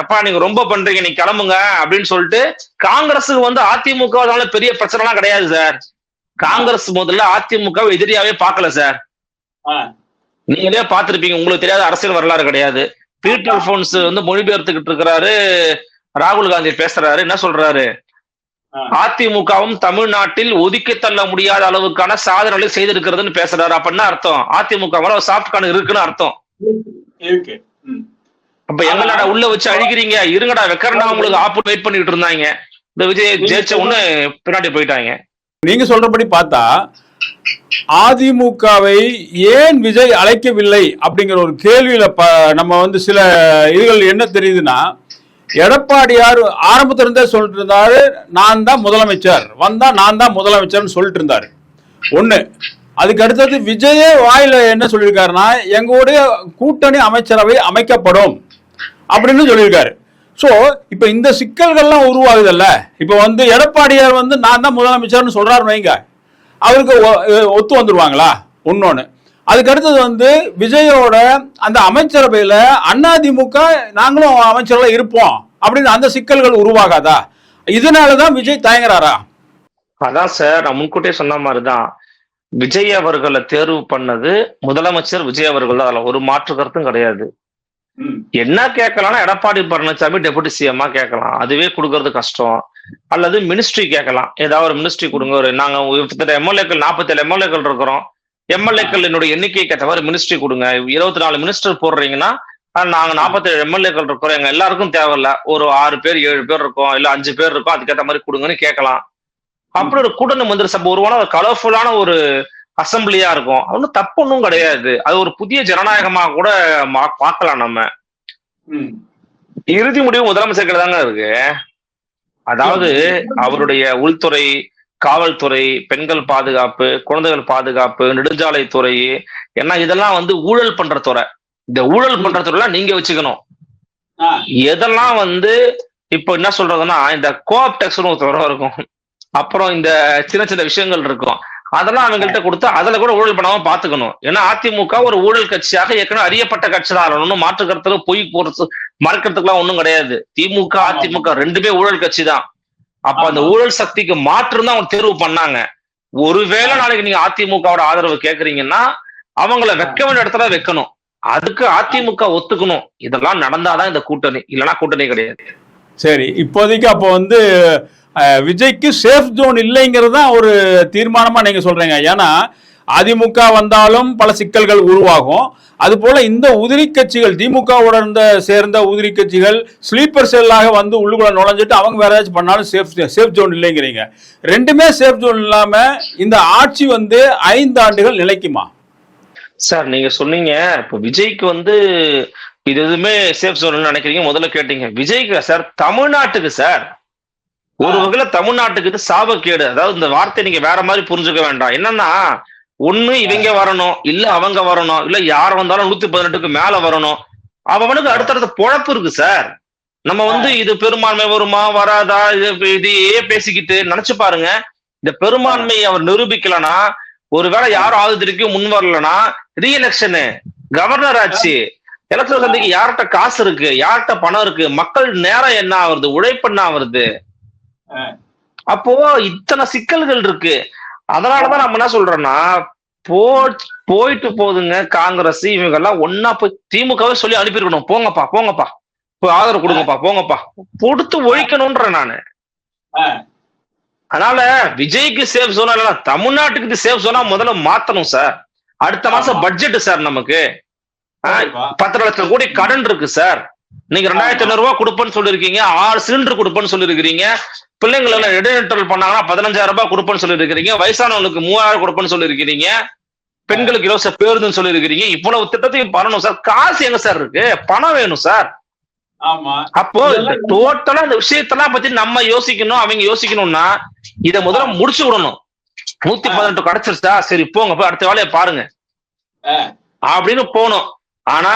எப்பா நீங்க ரொம்ப பண்றீங்க, நீங்க கிளம்புங்க அப்படின்னு சொல்லிட்டு காங்கிரஸுக்கு அதிமுக பெரிய பிரச்சனை எல்லாம் கிடையாது சார். காங்கிரஸ் முதல்ல அதிமுக எதிரியாவே பார்க்கல சார். நீங்களே பார்த்திருப்பீங்க, உங்களுக்கு தெரியாத அரசியல் வரலாறு கிடையாது. பீட்டர் அல்போன்ஸ் மொழிபெயர்த்துக்கிட்டு இருக்கிறாரு, ராகுல் காந்தி பேசுறாரு, என்ன சொல்றாரு, அதிமுகவும் தமிழ்நாட்டில் ஒதுக்கி தள்ள முடியாத அளவுக்கான சாதனைகளை செய்திருக்கிறதுன்னு பேசுறாரு. அப்படின்னா அர்த்தம் அதிமுக சாஃப்ட் கார்னர் இருக்குன்னு அர்த்தம். அப்ப எங்களடா உள்ள வச்சு அழிக்கிறீங்க, இருங்கடா வெக்கறடா உங்களுக்கு ஆப்பு வெயிட் பண்ணிட்டு இருந்தாங்க. இந்த விஜய் ஜெயிச்ச உடனே பின்னாடி போயிட்டாங்க. நீங்க சொல்றபடி பார்த்தா அதிமுகவை ஏன் விஜய் அழைக்கவில்லை அப்படிங்கிற ஒரு கேள்வியில நம்ம சில இதுகள் என்ன தெரியுதுன்னா, எடப்பாடியார் ஆரம்பத்திலிருந்தே சொல்லிட்டு இருந்தாரு, நான் தான் முதலமைச்சர், வந்தா நான் தான் முதலமைச்சர்னு சொல்லிட்டு இருந்தாரு. ஒண்ணு. அதுக்கு அடுத்தது விஜயே வாயில என்ன சொல்லியிருக்காருன்னா, எங்களுடைய கூட்டணி அமைச்சரவை அமைக்கப்படும் அப்படின்னு சொல்லியிருக்காரு. சோ இப்ப இந்த சிக்கல்கள்லாம் உருவாகுதல்ல. இப்ப எடப்பாடியார் நான் தான் முதலமைச்சர்னு சொல்றாரு வைங்க, அவருக்கு ஒத்து வந்துருவாங்களா? ஒன்னொன்னு. அதுக்கு அடுத்தது விஜயோட அந்த அமைச்சரவையில அதிமுக நாங்களும் அமைச்சரவை இருப்போம் அப்படின்னு அந்த சிக்கல்கள் உருவாகாதா? இதனாலதான் விஜய் தயங்குறாரா? அதான் சார், நான் முன்கூட்டியே சொன்ன மாதிரிதான், விஜய் அவர்களை தேர்வு பண்ணது முதலமைச்சர் விஜய் அவர்கள் தான். அதுல ஒரு மாற்று கருத்தும் கிடையாது. என்ன கேட்கலாம்னா, எடப்பாடி பழனிசாமி டெபுட்டி சிஎம்மா கேட்கலாம், அதுவே கொடுக்கறது கஷ்டம். அல்லது மினிஸ்ட்ரி கேட்கலாம், ஏதாவது ஒரு மினிஸ்ட்ரி கொடுங்க. நாங்க எம்எல்ஏக்கள் 47 எம்எல்ஏக்கள் இருக்கிறோம், எம்எல்ஏக்கள் என்னுடைய எண்ணிக்கைக்கு ஏற்ற மாதிரி மினிஸ்ட்ரி கொடுங்க. 24 மினிஸ்டர் போடுறீங்கன்னா நாங்க 47 எம்எல்ஏக்கள் இருக்கிறோம், எங்க எல்லாருக்கும் தேவையில்ல, ஒரு 6 பேர் 7 பேர் இருக்கோம், இல்ல 5 பேர் இருக்கோம், அதுக்கேற்ற மாதிரி கொடுங்கன்னு கேட்கலாம். அப்படி ஒரு கூட்டணி மந்திரி சபை உருவான ஒரு கலர்ஃபுல்லான ஒரு அசம்பிளியா இருக்கும். ஒன்றும் தப்பு ஒன்றும் கிடையாது. அது ஒரு புதிய ஜனநாயகமா கூட பார்க்கலாம். நம்ம இறுதி முடிவு முதலமைச்சர் தாங்க இருக்கு. அதாவது அவருடைய உள்துறை, காவல்துறை, பெண்கள் பாதுகாப்பு, குழந்தைகள் பாதுகாப்பு, நெடுஞ்சாலைத்துறை, ஏன்னா இதெல்லாம் ஊழல் பண்ற துறை. இந்த ஊழல் பண்ற துறைலாம் நீங்க வச்சுக்கணும். எதெல்லாம் இப்போ என்ன சொல்றதுன்னா, இந்த கோஆப் டேக்ஸ்னு ஒரு துறை இருக்கும், அப்புறம் இந்த சின்ன சின்ன விஷயங்கள் இருக்கும், அதெல்லாம் அவங்கள்ட்ட கொடுத்தா அதுல கூட ஊழல் பண்ணாம பாத்துக்கணும். ஏன்னா அதிமுக ஒரு ஊழல் கட்சியாக ஏற்கனவே அறியப்பட்ட கட்சி தான். ஒன்னும் மாற்று கருத்துல பொய் போறது மறக்கிறதுக்குலாம் ஒண்ணும் கிடையாது. திமுக அதிமுக ரெண்டுமே ஊழல் கட்சி தான். அப்ப அந்த ஊழல் சக்திக்கு மாற்றம் தான் அவங்க தேர்வு பண்ணாங்க. ஒருவேளை நாளைக்கு நீங்க அதிமுகவோட ஆதரவு கேக்குறீங்கன்னா அவங்கள வைக்க வேண்டிய இடத்துல வைக்கணும். அதுக்கு அதிமுக ஒத்துக்கணும். இதெல்லாம் நடந்தாதான் இந்த கூட்டணி, இல்லைன்னா கூட்டணி கிடையாது. சரி, இப்போதைக்கு அப்போ விஜய்க்கு சேஃப் ஜோன் இல்லைங்கிறது தான் ஒரு தீர்மானமா நீங்க சொல்றீங்க. ஏன்னா அதிமுக வந்தாலும் பல சிக்கல்கள் உருவாகும். அது போல இந்த உதிரி கட்சிகள், திமுகவுடன் சேர்ந்த உதிரி கட்சிகள் ஸ்லீப்பர் செல்லாக உள்ளுக்குள்ள நுழைஞ்சிட்டு அவங்க வேற ஏதாச்சும் பண்ணாலும் சேஃப் ஜோன் இல்லைங்கிறீங்க. ரெண்டுமே சேஃப் ஜோன் இல்லாம இந்த ஆட்சி 5 ஆண்டுகள் நிலைக்குமா? சார் நீங்க சொன்னீங்க இப்போ விஜய்க்கு இது எதுவுமே சேஃப் ஜோன் நினைக்கிறீங்க. முதல்ல கேட்டீங்க விஜய்க்கு சார், தமிழ்நாட்டுக்கு சார் ஒரு வகையில தமிழ்நாட்டுக்கு இது சாபக்கேடு. அதாவது இந்த வார்த்தை நீங்க வேற மாதிரி புரிஞ்சுக்க வேண்டாம். என்னன்னா, ஒண்ணு இவங்க வரணும், இல்ல அவங்க வரணும், இல்ல யார் வந்தாலும் 118க்கு மேல வரணும். அவனுக்கு அடுத்தடுத்த பொழப்பு இருக்கு சார். நம்ம இது பெரும்பான்மை வருமா வராதா இதையே பேசிக்கிட்டு நினைச்சு பாருங்க. இந்த பெரும்பான்மையை அவர் நிரூபிக்கலனா, ஒருவேளை யாரும் ஆகுதிற்கு முன் வரலன்னா ரீஎலெக்ஷனு, கவர்னர் ஆட்சி, எலக்ஷன் சந்தைக்கு யார்கிட்ட காசு இருக்கு, யார்கிட்ட பணம் இருக்கு, மக்கள் நேரம் என்ன ஆகுறது, உழைப்பு என்ன ஆகுறது, அப்போ இத்தனை சிக்கல்கள் இருக்கு. அதனாலதான் நம்ம என்ன சொல்றோம்னா, போயிட்டு போகுதுங்க காங்கிரஸ் இவங்க எல்லாம் ஒன்னா போய் திமுகவே சொல்லி அனுப்பியிருக்கணும், போங்கப்பா போங்கப்பா போய் ஆதரவு கொடுங்கப்பா போங்கப்பா கொடுத்து ஒழிக்கணும்ன்ற நானு. அதனால விஜய்க்கு சேஃப் சோனா இல்ல தமிழ்நாட்டுக்கு சேஃப் சோனா முதல்ல மாத்தணும் சார். அடுத்த மாசம் பட்ஜெட் சார் நமக்கு 10 லட்சம் கோடி கடன் இருக்கு சார். நீங்க 2500 ரூபாய் கொடுப்பேன்னு சொல்லிருக்கீங்க, 6 சிலிண்டர் கொடுப்பேன்னு சொல்லிருக்கீங்க, பிள்ளைங்களை இடைநிற்றல் பண்ணாங்கன்னா 15,000 ரூபாய் கொடுப்பேன்னு சொல்லிருக்கீங்க, வயசானவங்களுக்கு 3000 கொடுப்பேன்னு சொல்லிருக்கீங்க, பெண்களுக்கு இலவச பேருந்துன்னு சொல்லிருக்கீங்க. இவ்வளவு திட்டத்தையும் பண்ணணும் சார். காசு எங்க சார் இருக்கு? பணம் வேணும் சார். அப்போ டோட்டலா இந்த விஷயத்தெல்லாம் பத்தி நம்ம யோசிக்கணும், அவங்க யோசிக்கணும்னா இதை முதல்ல முடிச்சு விடணும். 118 கிடைச்சிருச்சா, சரி போங்க போய் அடுத்த வேலையை பாருங்க அப்படின்னு போகணும். ஆனா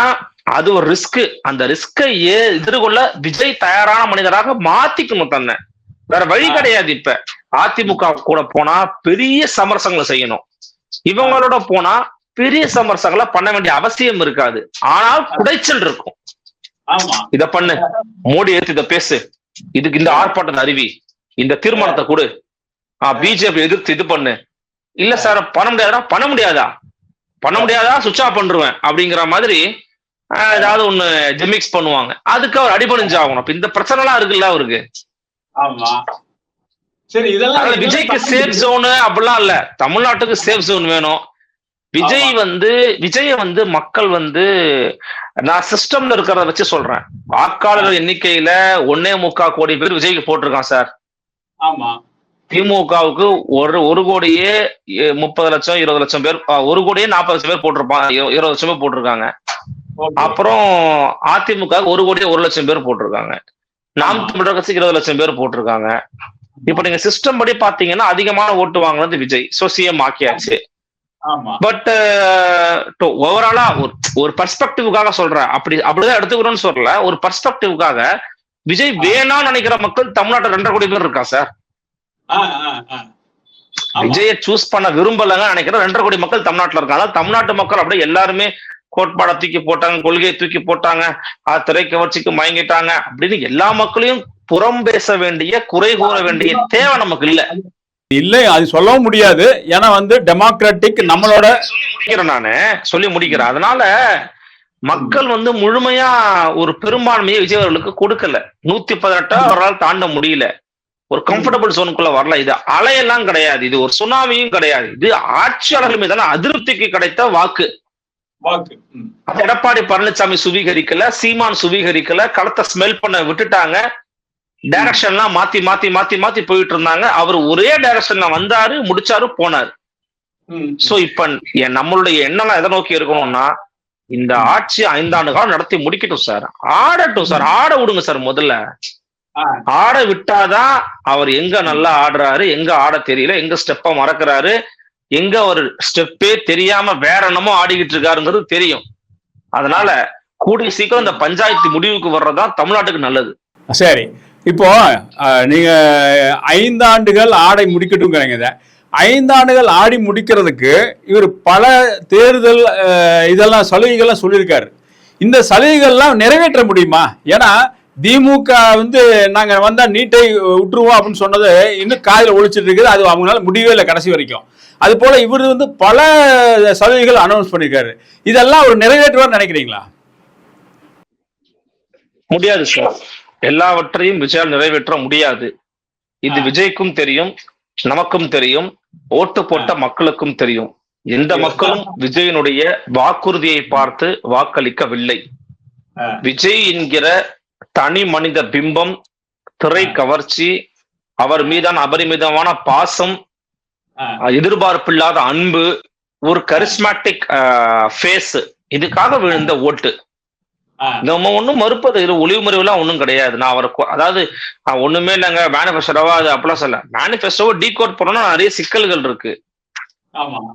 அது ஒரு ரிஸ்க். அந்த ரிஸ்கை எதிர்கொள்ள விஜய் தயாரான மனிதராக மாத்திக்கணும் தன்னை. வேற வழி கிடையாது. இப்ப அதிமுக கூட போனா பெரிய சமரசங்களை செய்யணும், இவங்களோட போனா பெரிய சமரசங்களை பண்ண வேண்டிய அவசியம் இருக்காது. ஆனால் குடைச்சல் இருக்கும். இத பண்ணு, மோடி எடுத்து இதை பேசு, இதுக்கு இந்த ஆர்ப்பாட்டத்தை அறிவி, இந்த தீர்மானத்தை கொடு, பிஜேபி எதிர்த்து இது பண்ணு. இல்ல சார் பண்ண முடியாதா, பண்ண முடியாதா சுவிட்ச் ஆஃப் பண்ணிருவேன் அப்படிங்கிற மாதிரி ஏதாவது ஒண்ணு ஜெமிக்ஸ் பண்ணுவாங்க. அதுக்கு அவர் அடிபணிஞ்சு ஆகணும். அப்ப இந்த பிரச்சனை எல்லாம் இருக்குல்ல அவருக்கு. விஜய்க்கு சேஃப் ஜோனு அப்படிலாம் இல்ல, தமிழ்நாட்டுக்கு சேஃப் ஜோன் வேணும். விஜய் வந்து மக்கள் வந்து, நான் சிஸ்டம்ல இருக்கிறத வச்சு சொல்றேன், வாக்காளர் எண்ணிக்கையில 1.25 கோடி பேர் விஜய்க்கு போட்டிருக்கான் சார். திமுகவுக்கு 1 கோடியே 30 லட்சம் 20 லட்சம் பேர், 1 கோடியே 40 லட்சம் பேர் போட்டிருப்பாங்க, 20 லட்சம் பேர் போட்டிருக்காங்க. அப்புறம் அதிமுக 1 கோடியே 1 லட்சம் பேர் போட்டிருக்காங்க. நாம் தமிழர் கட்சிக்கு 20 லட்சம் பேர் போட்டிருக்காங்க. இப்ப நீங்க சிஸ்டம் படி பாத்தீங்கன்னா அதிகமான ஓட்டு வாங்கினது விஜய். சோ சிஎம் ஆக்கியாச்சு. பட் ஓவராலா ஒரு பர்ஸ்பெக்டிவ்காக சொல்றேன், அப்படிதான் எடுத்துக்கிறோம்னு சொல்லல, ஒரு பர்ஸ்பெக்டிவ்காக விஜய் வேணாம்னு நினைக்கிற மக்கள் தமிழ்நாட்டில் 2.5 கோடி பேர் இருக்கா சார். விஜயை சூஸ் பண்ண விரும்பலங்க நினைக்கிற 2.5 கோடி மக்கள் தமிழ்நாட்டில் இருக்காங்க. தமிழ்நாட்டு மக்கள் அப்படியே எல்லாருமே கோட்பாடை தூக்கி போட்டாங்க, கொள்கையை தூக்கி போட்டாங்க, திரை கவர்ச்சிக்கு மயங்கிட்டாங்க அப்படின்னு எல்லா மக்களையும் புறம் பேச வேண்டிய, குறை கூற வேண்டிய தேவை நமக்கு இல்லை. அது சொல்லவும் முடியாது. ஏன்னா வந்து டெமோக்ராட்டிக் நம்மளோட நானு சொல்லி முடிக்கிறேன். அதனால மக்கள் வந்து முழுமையா ஒரு பெரும்பான்மையை விஜய் அவர்களுக்கு கொடுக்கல. 118 அவரால் தாண்ட முடியல. ஒரு கம்ஃபர்டபுள் ஜோனுக்குள்ள வரல. இது அலையெல்லாம் கிடையாது, இது ஒரு சுனாமியும் கிடையாது. இது ஆட்சியாளர்கள் மீதான அதிருப்திக்கு கிடைத்த வாக்கு. எடப்பாடி பழனிசாமி சுவீகரிக்கல, சீமான் சுவீகரிக்கல, களத்தை ஸ்மெல் பண்ண விட்டுட்டாங்க. டைரக்ஷன்லாம் மாத்தி மாத்தி மாத்தி மாத்தி போயிட்டு இருந்தாங்க. அவர் ஒரே டைரக்ஷன்ல வந்தாரு, முடிச்சாரு, போனாரு. சோ இப்ப நம்மளுடைய எண்ணம் எதை நோக்கி இருக்கணும்னா, இந்த ஆட்சி 5 ஆண்டு காலம் நடத்தி முடிக்கட்டும் சார், ஆடட்டும் சார், ஆட விடுங்க சார். முதல்ல ஆட விட்டாதான் அவர் எங்க நல்லா ஆடுறாரு, எங்க ஆட தெரியல, எங்க ஸ்டெப்ப மறக்கிறாரு, எங்க ஒரு ஸ்டெப்பே தெரியாம வேற என்னமோ ஆடிக்கிட்டு இருக்காருங்கிறது தெரியும். அதனால கூடிய சீக்கிரம் இந்த பஞ்சாயத்து முடிவுக்கு வர்றதா தமிழ்நாட்டுக்கு நல்லது. சரி, இப்போ நீங்க 5 ஆண்டுகள் ஆடை முடிக்கட்டும்ங்கிறீங்க. 5 ஆண்டுகள் ஆடி முடிக்கிறதுக்கு இவர் பல தேர்தல் இதெல்லாம் சலுகைகள்லாம் சொல்லியிருக்காரு. இந்த சலுகைகள்லாம் நிறைவேற்ற முடியுமா? ஏன்னா திமுக வந்து நாங்க வந்தா நீட்டை விட்டுருவோம் அப்படின்னு சொன்னது இன்னும் காதில் ஒழிச்சிட்டு இருக்குது. அது அவங்களால முடியவே இல்லை கடைசி வரைக்கும். அது போல இவர் வந்து பல சலுகைகள் அனௌன்ஸ் பண்ணியிருக்காரு. இதெல்லாம் ஒரு நிறைவேற்றுவார் நினைக்கிறீங்களா? முடியாது சார். எல்லாவற்றையும் விஜயால் நிறைவேற்ற முடியாது. இது விஜய்க்கும் தெரியும், நமக்கும் தெரியும், ஓட்டு போட்ட மக்களுக்கும் தெரியும். எந்த மக்களும் விஜயனுடைய வாக்குறுதியை பார்த்து வாக்களிக்கவில்லை. விஜய் என்கிற தனி மனித பிம்பம், திரை கவர்ச்சி, அவர் மீதான அபரிமிதமான பாசம், எதிர்பார்ப்பில்லாத அன்பு, ஒரு கரிஸ்மாட்டிக் ஃபேஸ், இதுக்காக விழுந்த ஓட்டு. நம்ம ஒன்றும் மறுப்பது ஒளிவு முறைவுலாம் ஒன்றும் கிடையாது. நான் அவருக்கு அதாவது ஒண்ணுமே இல்லைங்க மேனிஃபெஸ்டோவா அது அப்படிலாம் சொல்ல. மேனிஃபெஸ்டோவை டீகோட் பண்ணணும்னா நிறைய சிக்கல்கள் இருக்கு,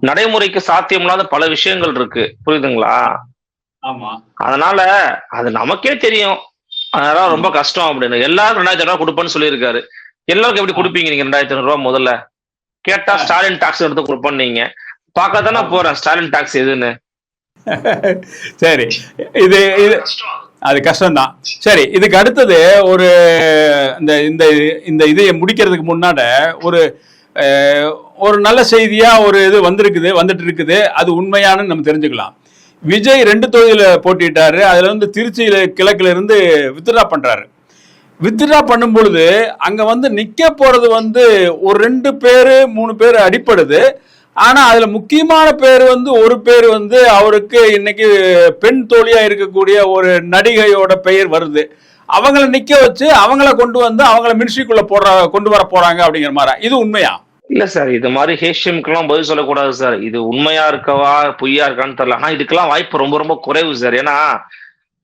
நடைமுறைக்கு சாத்தியமில்லாத பல விஷயங்கள் இருக்கு, புரியுதுங்களா? அதனால அது நமக்கே தெரியும். அதனால ரொம்ப கஷ்டம் அப்படின்னு. எல்லாரும் 2,500 ரூபாய் கொடுப்பேன்னு சொல்லியிருக்காரு. எல்லாருக்கும் எப்படி கொடுப்பீங்க நீங்க 2,500 ரூபாய்? முதல்ல கேட்டா ஸ்டாலின் டாக்ஸ் எடுத்து கொடுப்பேன்னு நீங்க பார்க்கத்தானே போறேன் ஸ்டாலின் டாக்ஸ் எதுன்னு. சரி, இது அது கஷ்டம்தான். சரி, இதுக்கு அடுத்தது ஒரு இந்த இதை முடிக்கிறதுக்கு முன்னாடி ஒரு நல்ல செய்தியா ஒரு இது வந்துட்டு இருக்குது. அது உண்மையானு நம்ம தெரிஞ்சுக்கலாம். விஜய் 2 தொகுதியில போட்டிட்டாரு. அதுல வந்து திருச்சியில கிழக்குல இருந்து வித்ட்ரா பண்றாரு. வித்ட்ரா பண்ணும் பொழுது அங்க வந்து நிக்க போறது வந்து ஒரு 2 பேரு 3 பேர் அடிப்படுது. ஆனா அதுல முக்கியமான பேர் வந்து ஒரு பேர் வந்து அவருக்கு இன்னைக்கு பெண் தோழியா இருக்கக்கூடிய ஒரு நடிகையோட பெயர் வருது. அவங்கள நிக்க வச்சு அவங்கள கொண்டு வந்து அவங்கள மினிஸ்ட்ரிக்குள்ள கொண்டு வர போறாங்க அப்படிங்கிற மாதிரி. இது உண்மையா? இல்ல சார், இது மாதிரி ஹேஷியம்க்கெல்லாம் பதில் சொல்லக்கூடாது சார். இது உண்மையா இருக்கவா பொய்யா இருக்கான்னு தெரியல. ஆனா இதுக்கெல்லாம் வாய்ப்பு ரொம்ப ரொம்ப குறைவு சார். ஏன்னா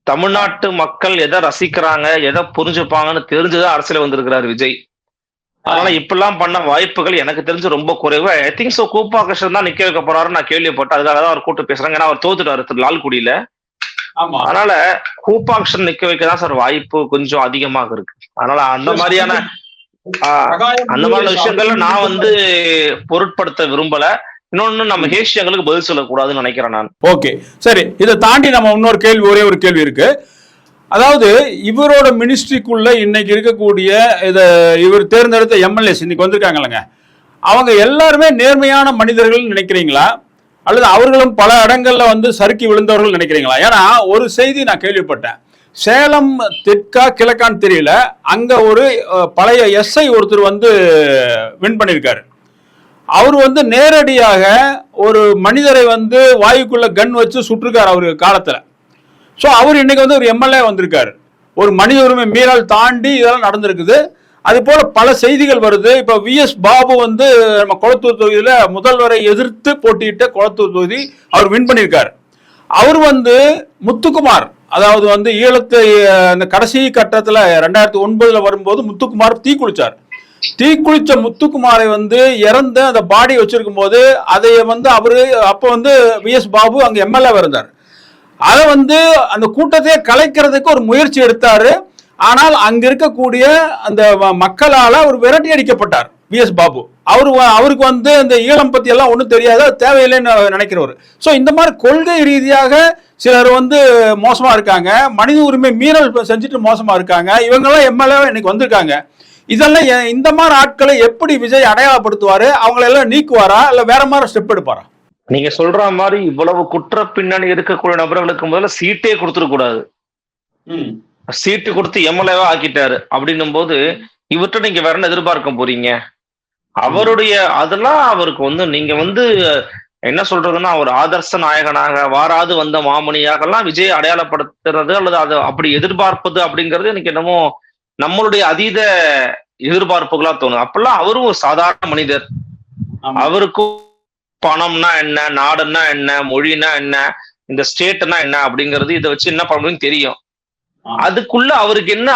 தமிழ்நாட்டு மக்கள் எதை ரசிக்கிறாங்க, எதை புரிஞ்சுப்பாங்கன்னு தெரிஞ்சுதான் அரசியல் வந்திருக்கிறாரு விஜய். அதனால இப்பெல்லாம் பண்ண வாய்ப்புகள் எனக்கு தெரிஞ்சு ரொம்ப குறைவு. ஐ திங்க் சோ கூப்பா கிருஷ்ணன் தான் நிக்க வைக்க போறாருன்னு நான் கேள்விப்பட்டேன். அதுக்காக தான் அவர் கூட்டு பேசுறாங்க. ஏன்னா அவர் தோத்துட்டாரு லால்குடியில. அதனால கூப்பா கிருஷ்ணன் நிக்க வைக்கதான் சார் வாய்ப்பு கொஞ்சம் அதிகமாக இருக்கு. அதனால அந்த மாதிரியான விஷயங்கள்ல நான் வந்து பொருட்படுத்த விரும்பல. இன்னொன்னு நம்ம ஹேஷியங்களுக்கு பதில் சொல்லக்கூடாதுன்னு நினைக்கிறேன் நான். ஓகே சரி, இதை தாண்டி நம்ம இன்னொரு கேள்வி, ஒரே ஒரு கேள்வி இருக்கு. அதாவது இவரோட மினிஸ்ட்ரிக்குள்ள இன்னைக்கு இருக்கக்கூடிய இவர் தேர்ந்தெடுத்த எம்எல்ஏஸ் இன்னைக்கு வந்திருக்காங்கல்லங்க, அவங்க எல்லாருமே நேர்மையான மனிதர்கள் நினைக்கிறீங்களா, அல்லது அவர்களும் பல இடங்கள்ல வந்து சறுக்கி விழுந்தவர்கள் நினைக்கிறீங்களா? ஏன்னா ஒரு செய்தி நான் கேள்விப்பட்டேன், சேலம் தெற்கா கிழக்கான்னு தெரியல, அங்க ஒரு பழைய எஸ்ஐ ஒருத்தர் வந்து வின் பண்ணியிருக்காரு. அவர் வந்து நேரடியாக ஒரு மனிதரை வந்து வாயுக்குள்ள கன் வச்சு சுட்டிருக்காரு அவரு காலத்துல. ஸோ அவர் இன்னைக்கு வந்து ஒரு எம்எல்ஏ வந்திருக்காரு. ஒரு மனித உரிமை மீறல் தாண்டி இதெல்லாம் நடந்திருக்குது. அது போல பல செய்திகள் வருது. இப்ப விஎஸ் பாபு வந்து நம்ம கொளத்தூர் தொகுதியில முதல்வரை எதிர்த்து போட்டியிட்ட கொளத்தூர் தொகுதி அவர் வின் பண்ணியிருக்காரு. அவர் வந்து முத்துக்குமார், அதாவது வந்து ஈழத்து இந்த கடைசி கட்டத்துல 2009 வரும்போது முத்துக்குமார் தீக்குளிச்ச முத்துக்குமாரை வந்து இறந்து அந்த பாடி வச்சிருக்கும் போது அதை வந்து அவரு அப்ப வந்து விஎஸ் பாபு அங்க எம்எல்ஏ இருந்தார். அதை வந்து அந்த கூட்டத்தையே கலைக்கிறதுக்கு ஒரு முயற்சி எடுத்தாரு. ஆனால் அங்க இருக்கக்கூடிய அந்த மக்களால அவர் விரட்டி அடிக்கப்பட்டார் விஎஸ் பாபு. அவருக்கு வந்து இந்த ஈழம் பத்தி எல்லாம் ஒன்றும் தெரியாது, தேவையில்லைன்னு நினைக்கிறவர். ஸோ இந்த மாதிரி கொள்கை ரீதியாக சிலர் வந்து மோசமா இருக்காங்க, மனித உரிமை மீறல் செஞ்சுட்டு மோசமா இருக்காங்க. இவங்கெல்லாம் எம்எல்ஏ இன்னைக்கு வந்திருக்காங்க. இதெல்லாம் இந்த மாதிரி ஆட்களை எப்படி விஜய் அடையாளப்படுத்துவாரு? அவங்களை எல்லாம் நீக்குவாரா இல்ல வேற மாதிரி ஸ்டெப் எடுப்பாரா? நீங்க சொல்ற மாதிரி இவ்வளவு குற்ற பின்னணி இருக்கக்கூடிய நபர்களுக்கு முதல்ல சீட்டே கொடுத்துட கூடாது. சீட்டு கொடுத்து எம்எல்ஏவா ஆக்கிட்டாரு அப்படின்னும் போது இவர்கிட்ட நீங்க வேற என்ன எதிர்பார்க்க போறீங்க? அவருடைய அதெல்லாம் அவருக்கு வந்து நீங்க வந்து என்ன சொல்றதுன்னா, ஒரு ஆதர்ச நாயகனாக வாராது வந்த மாமணியாக எல்லாம் விஜய் அடையாளப்படுத்துறது அல்லது அதை அப்படி எதிர்பார்ப்பது அப்படிங்கிறது எனக்கு என்னமோ நம்மளுடைய அதீத எதிர்பார்ப்புகளா தோணும். அப்பெல்லாம் அவரும் ஒரு சாதாரண மனிதர். அவருக்கும் பணம்னா என்ன, நாடுன்னா என்ன, மொழினா என்ன, இந்த ஸ்டேட்னா என்ன அப்படிங்கிறது இதை வச்சு என்ன பண்ண முடியும் தெரியும். அதுக்குள்ள அவருக்கு என்ன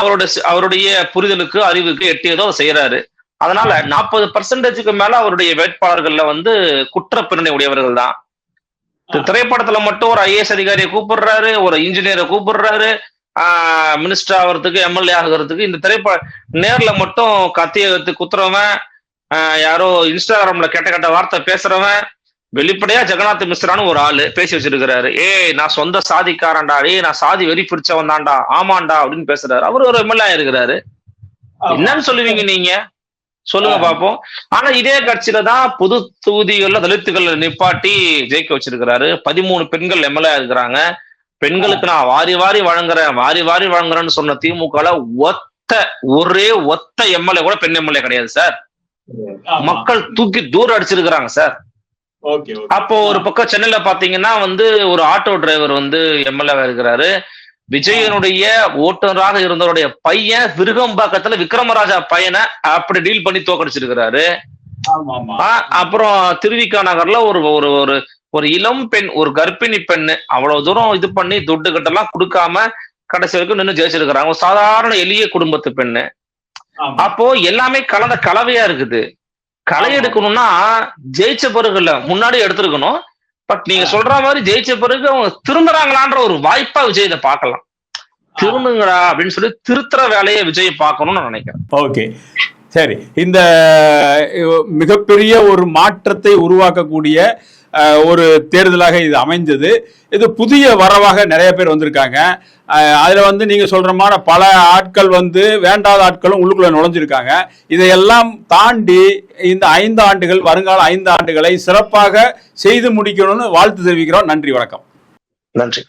அவருடைய புரிதலுக்கு அறிவுக்கு எட்டியதோ செய்யறாரு. அதனால 40% மேல அவருடைய வேட்பாளர்கள்ல வந்து குற்ற பின்னணி உடையவர்கள் தான். திரைப்படத்துல மட்டும் ஒரு ஐஏஎஸ் அதிகாரியை கூப்பிடுறாரு, ஒரு இன்ஜினியரை கூப்பிடுறாரு, மினிஸ்டர் ஆகிறதுக்கு, எம்எல்ஏ ஆகிறதுக்கு. இந்த நேர்ல மட்டும் கத்திய எடுத்து குத்துறவன், யாரோ இன்ஸ்டாகிராம்ல கெட்ட வார்த்தை பேசுறவன், வெளிப்படையா ஜெகநாத் மிஸ்ரான்னு ஒரு ஆளு பேசி வச்சிருக்கிறாரு. நான் சொந்த சாதிக்காரன்டா, நான் சாதி வெறி பிடிச்சவன் தான்டா, ஆமாண்டா அப்படின்னு பேசுறாரு. அவர் ஒரு எம்எல்ஏ இருக்கிறாரு. என்னன்னு சொல்லுவீங்க நீங்க? சொல்லுங்க பாப்போம். ஆனா இதே கட்சியில தான் பொது தொகுதிகள்ல தலித்துகள் நிப்பாட்டி ஜெயிக்க வச்சிருக்கிறாரு. 13 பெண்கள் எம்எல்ஏ இருக்கிறாங்க. பெண்களுக்கு நான் வாரி வாரி வழங்குறேன்னு சொன்ன திமுகல ஒரே ஒத்த எம்எல்ஏ கூட பெண் எம்எல்ஏ கிடையாது சார். மக்கள் தூக்கி தூரம் அடிச்சிருக்கிறாங்க சார். அப்போ ஒரு பக்கம் சென்னையில பாத்தீங்கன்னா வந்து ஒரு ஆட்டோ டிரைவர் வந்து எம்எல்ஏ இருக்கிறாரு. விஜயனுடைய ஓட்டுநராக இருந்தவருடைய பையன் விருகம்பாக்கத்துல விக்ரமராஜா பையனை அப்படி டீல் பண்ணி தோக்கடிச்சிருக்கிறாரு. அப்புறம் திருவிக்கா நகர்ல ஒரு இளம் பெண், ஒரு கர்ப்பிணி பெண்ணு அவ்வளவு தூரம் இது பண்ணி துட்டு கிட்டெல்லாம் கொடுக்காம கடைசி வரைக்கும் நின்று ஜெயிச்சிருக்கிறாங்க. ஒரு சாதாரண எளிய குடும்பத்து பெண்ணு. அப்போ எல்லாமே கலந்த கலவையா இருக்குது. களை எடுக்கணும்னா ஜெயிச்ச பிறகு இல்ல, முன்னாடி எடுத்திருக்கணும். பட் நீங்க சொல்ற மாதிரி ஜெயிச்ச பிறகு அவங்க திருந்துறாங்களான்ற ஒரு வாய்ப்பா விஜய் இதை பார்க்கலாம். திருந்துங்கடா அப்படின்னு சொல்லி திருத்துற வேலையை விஜய் பார்க்கணும்னு நான் நினைக்கிறேன். ஓகே சரி, இந்த மிகப்பெரிய ஒரு மாற்றத்தை உருவாக்கக்கூடிய ஒரு தேர்தலாக இது அமைந்தது. இது புதிய வரவாக நிறைய பேர் வந்திருக்காங்க. அதுல வந்து நீங்க சொல்ற மாதிரி பல ஆட்கள் வந்து வேண்டாத ஆட்களும் உள்ளுக்குள்ள நுழைஞ்சிருக்காங்க. இதையெல்லாம் தாண்டி இந்த 5 ஆண்டுகள், வருங்கால 5 ஆண்டுகளை சிறப்பாக செய்து முடிக்கணும்னு வாழ்த்து தெரிவிக்கிறோம். நன்றி, வணக்கம். நன்றி.